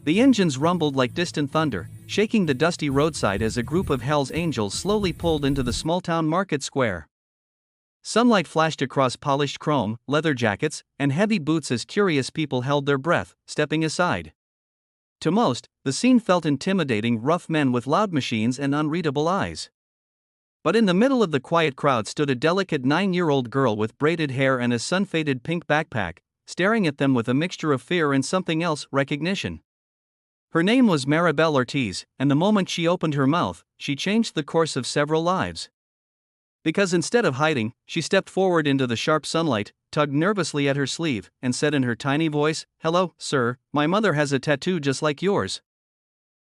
The engines rumbled like distant thunder, shaking the dusty roadside as a group of Hell's Angels slowly pulled into the small-town market square. Sunlight flashed across polished chrome, leather jackets, and heavy boots as curious people held their breath, stepping aside. To most, the scene felt intimidating: rough men with loud machines and unreadable eyes. But in the middle of the quiet crowd stood a delicate 9-year-old girl with braided hair and a sun-faded pink backpack, staring at them with a mixture of fear and something else: recognition. Her name was Maribel Ortiz, and the moment she opened her mouth, she changed the course of several lives. Because instead of hiding, she stepped forward into the sharp sunlight, tugged nervously at her sleeve, and said in her tiny voice, "Hello, sir, my mother has a tattoo just like yours."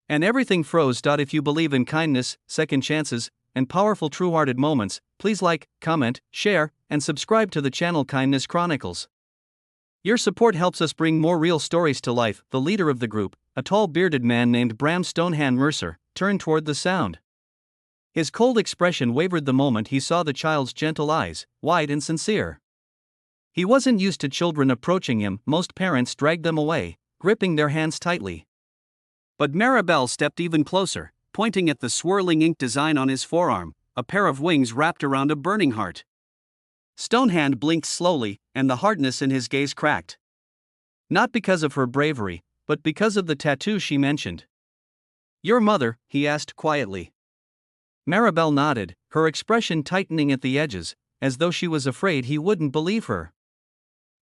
And everything froze. If you believe in kindness, second chances, and powerful true-hearted moments, please like, comment, share, and subscribe to the channel Kindness Chronicles. Your support helps us bring more real stories to life. The leader of the group, a tall bearded man named Bram Stonehand Mercer, turned toward the sound. His cold expression wavered the moment he saw the child's gentle eyes, wide and sincere. He wasn't used to children approaching him. Most parents dragged them away, gripping their hands tightly. But Maribel stepped even closer, pointing at the swirling ink design on his forearm, a pair of wings wrapped around a burning heart. Stonehand blinked slowly, and the hardness in his gaze cracked. Not because of her bravery, but because of the tattoo she mentioned. "Your mother?" he asked quietly. Maribel nodded, her expression tightening at the edges, as though she was afraid he wouldn't believe her.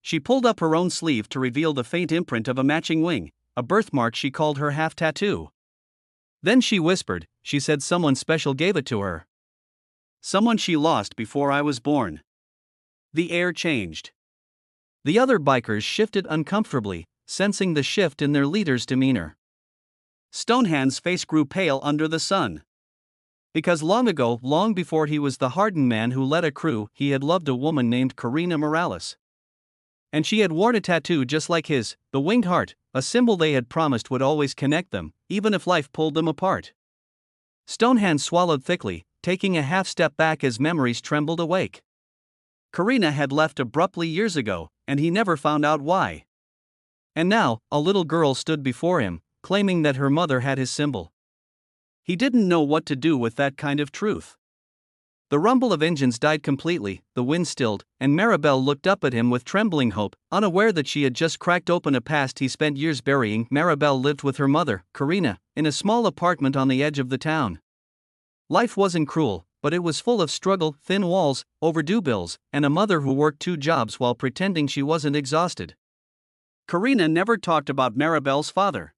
She pulled up her own sleeve to reveal the faint imprint of a matching wing, a birthmark she called her half-tattoo. Then she whispered, "She said someone special gave it to her. Someone she lost before I was born." The air changed. The other bikers shifted uncomfortably, sensing the shift in their leader's demeanor. Stonehand's face grew pale under the sun. Because long ago, long before he was the hardened man who led a crew, he had loved a woman named Karina Morales. And she had worn a tattoo just like his, the winged heart, a symbol they had promised would always connect them, even if life pulled them apart. Stonehand swallowed thickly, taking a half step back as memories trembled awake. Karina had left abruptly years ago, and he never found out why. And now, a little girl stood before him, claiming that her mother had his symbol. He didn't know what to do with that kind of truth. The rumble of engines died completely, the wind stilled, and Maribel looked up at him with trembling hope, unaware that she had just cracked open a past he spent years burying. Maribel lived with her mother, Karina, in a small apartment on the edge of the town. Life wasn't cruel, but it was full of struggle, thin walls, overdue bills, and a mother who worked 2 jobs while pretending she wasn't exhausted. Karina never talked about Maribel's father.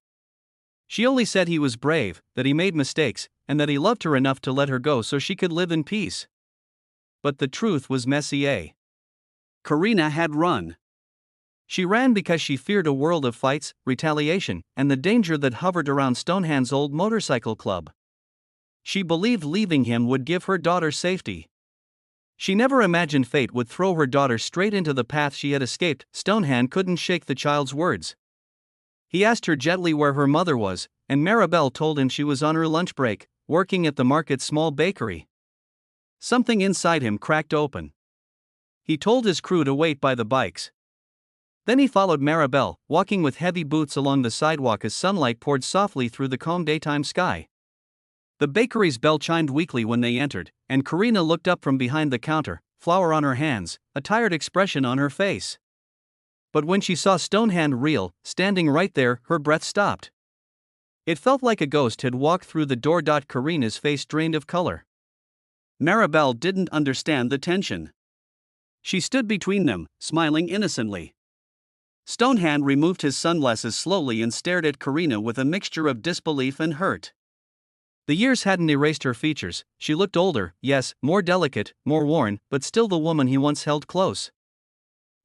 She only said he was brave, that he made mistakes, and that he loved her enough to let her go so she could live in peace. But the truth was messy. Karina had run. She ran because she feared a world of fights, retaliation, and the danger that hovered around Stonehand's old motorcycle club. She believed leaving him would give her daughter safety. She never imagined fate would throw her daughter straight into the path she had escaped. Stonehand couldn't shake the child's words. He asked her gently where her mother was, and Maribel told him she was on her lunch break, working at the market's small bakery. Something inside him cracked open. He told his crew to wait by the bikes. Then he followed Maribel, walking with heavy boots along the sidewalk as sunlight poured softly through the calm daytime sky. The bakery's bell chimed weakly when they entered, and Karina looked up from behind the counter, flour on her hands, a tired expression on her face. But when she saw Stonehand real, standing right there, her breath stopped. It felt like a ghost had walked through the door. Karina's face drained of color. Maribel didn't understand the tension. She stood between them, smiling innocently. Stonehand removed his sunglasses slowly and stared at Karina with a mixture of disbelief and hurt. The years hadn't erased her features. She looked older, yes, more delicate, more worn, but still the woman he once held close.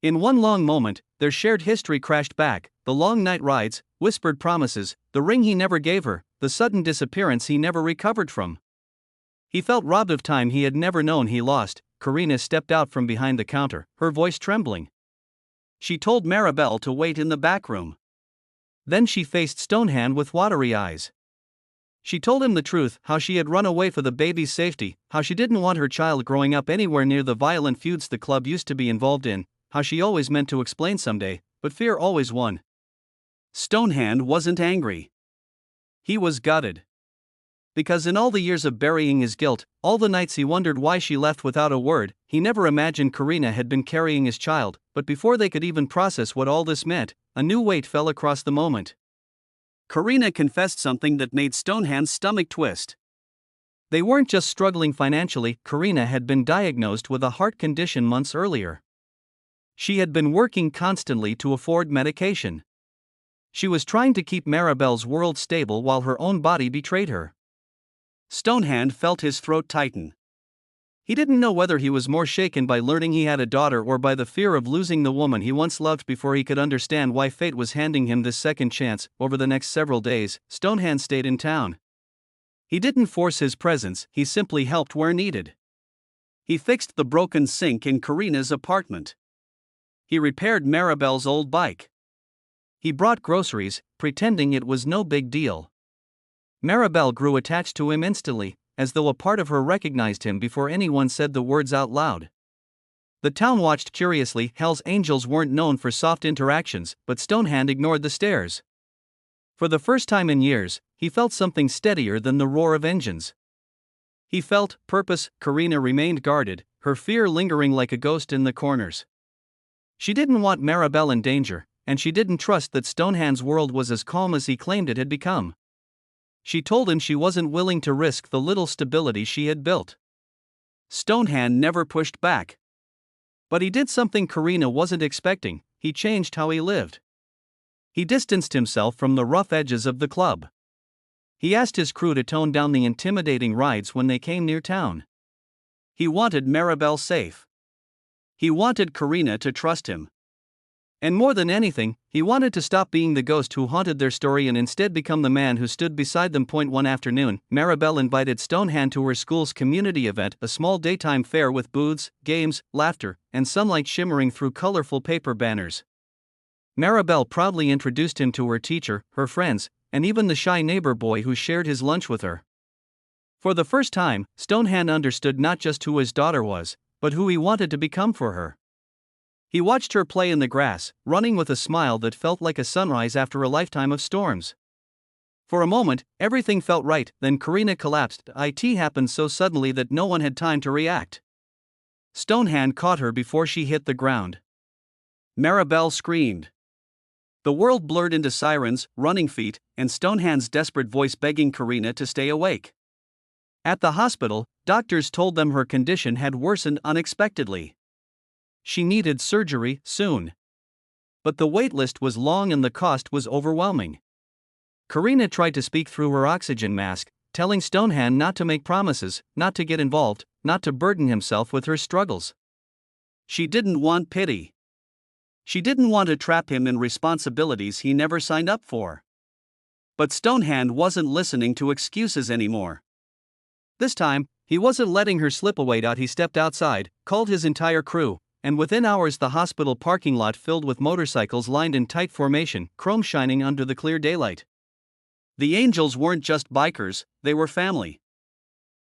In one long moment, their shared history crashed back: the long night rides, whispered promises, the ring he never gave her, the sudden disappearance he never recovered from. He felt robbed of time he had never known he lost. Karina stepped out from behind the counter, her voice trembling. She told Maribel to wait in the back room. Then she faced Stonehand with watery eyes. She told him the truth, how she had run away for the baby's safety, how she didn't want her child growing up anywhere near the violent feuds the club used to be involved in, how she always meant to explain someday, but fear always won. Stonehand wasn't angry. He was gutted. Because in all the years of burying his guilt, all the nights he wondered why she left without a word, he never imagined Karina had been carrying his child, but before they could even process what all this meant, a new weight fell across the moment. Karina confessed something that made Stonehand's stomach twist. They weren't just struggling financially, Karina had been diagnosed with a heart condition months earlier. She had been working constantly to afford medication. She was trying to keep Maribel's world stable while her own body betrayed her. Stonehand felt his throat tighten. He didn't know whether he was more shaken by learning he had a daughter or by the fear of losing the woman he once loved before he could understand why fate was handing him this second chance. Over the next several days, Stonehand stayed in town. He didn't force his presence, he simply helped where needed. He fixed the broken sink in Karina's apartment. He repaired Maribel's old bike. He brought groceries, pretending it was no big deal. Maribel grew attached to him instantly, as though a part of her recognized him before anyone said the words out loud. The town watched curiously. Hell's Angels weren't known for soft interactions, but Stonehand ignored the stares. For the first time in years, he felt something steadier than the roar of engines. He felt purpose. Karina remained guarded, her fear lingering like a ghost in the corners. She didn't want Maribel in danger, and she didn't trust that Stonehand's world was as calm as he claimed it had become. She told him she wasn't willing to risk the little stability she had built. Stonehand never pushed back. But he did something Karina wasn't expecting. He changed how he lived. He distanced himself from the rough edges of the club. He asked his crew to tone down the intimidating rides when they came near town. He wanted Maribel safe. He wanted Karina to trust him. And more than anything, he wanted to stop being the ghost who haunted their story and instead become the man who stood beside them. One afternoon, Maribel invited Stonehand to her school's community event, a small daytime fair with booths, games, laughter, and sunlight shimmering through colorful paper banners. Maribel proudly introduced him to her teacher, her friends, and even the shy neighbor boy who shared his lunch with her. For the first time, Stonehand understood not just who his daughter was, but who he wanted to become for her. He watched her play in the grass, running with a smile that felt like a sunrise after a lifetime of storms. For a moment, everything felt right, then Karina collapsed. It happened so suddenly that no one had time to react. Stonehand caught her before she hit the ground. Maribel screamed. The world blurred into sirens, running feet, and Stonehand's desperate voice begging Karina to stay awake. At the hospital, doctors told them her condition had worsened unexpectedly. She needed surgery soon. But the wait list was long and the cost was overwhelming. Karina tried to speak through her oxygen mask, telling Stonehand not to make promises, not to get involved, not to burden himself with her struggles. She didn't want pity. She didn't want to trap him in responsibilities he never signed up for. But Stonehand wasn't listening to excuses anymore. This time, he wasn't letting her slip away. He stepped outside, called his entire crew, and within hours the hospital parking lot filled with motorcycles lined in tight formation, chrome shining under the clear daylight. The Angels weren't just bikers, they were family.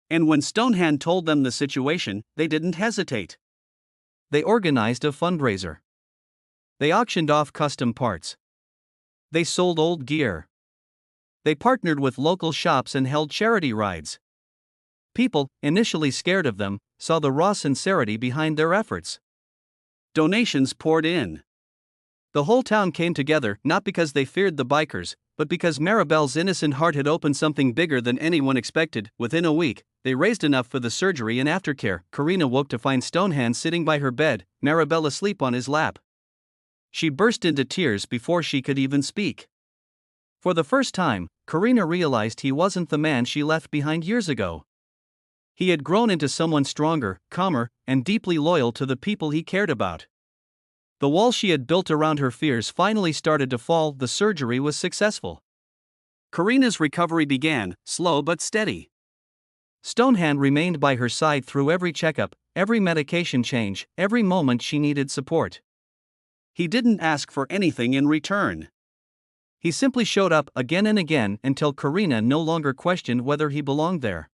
And when Stonehand told them the situation, they didn't hesitate. They organized a fundraiser. They auctioned off custom parts. They sold old gear. They partnered with local shops and held charity rides. People, initially scared of them, saw the raw sincerity behind their efforts. Donations poured in. The whole town came together, not because they feared the bikers, but because Maribel's innocent heart had opened something bigger than anyone expected. Within a week, they raised enough for the surgery and aftercare. Karina woke to find Stonehand sitting by her bed, Maribel asleep on his lap. She burst into tears before she could even speak. For the first time, Karina realized he wasn't the man she left behind years ago. He had grown into someone stronger, calmer, and deeply loyal to the people he cared about. The wall she had built around her fears finally started to fall. The surgery was successful. Karina's recovery began, slow but steady. Stonehand remained by her side through every checkup, every medication change, every moment she needed support. He didn't ask for anything in return. He simply showed up again and again until Karina no longer questioned whether he belonged there.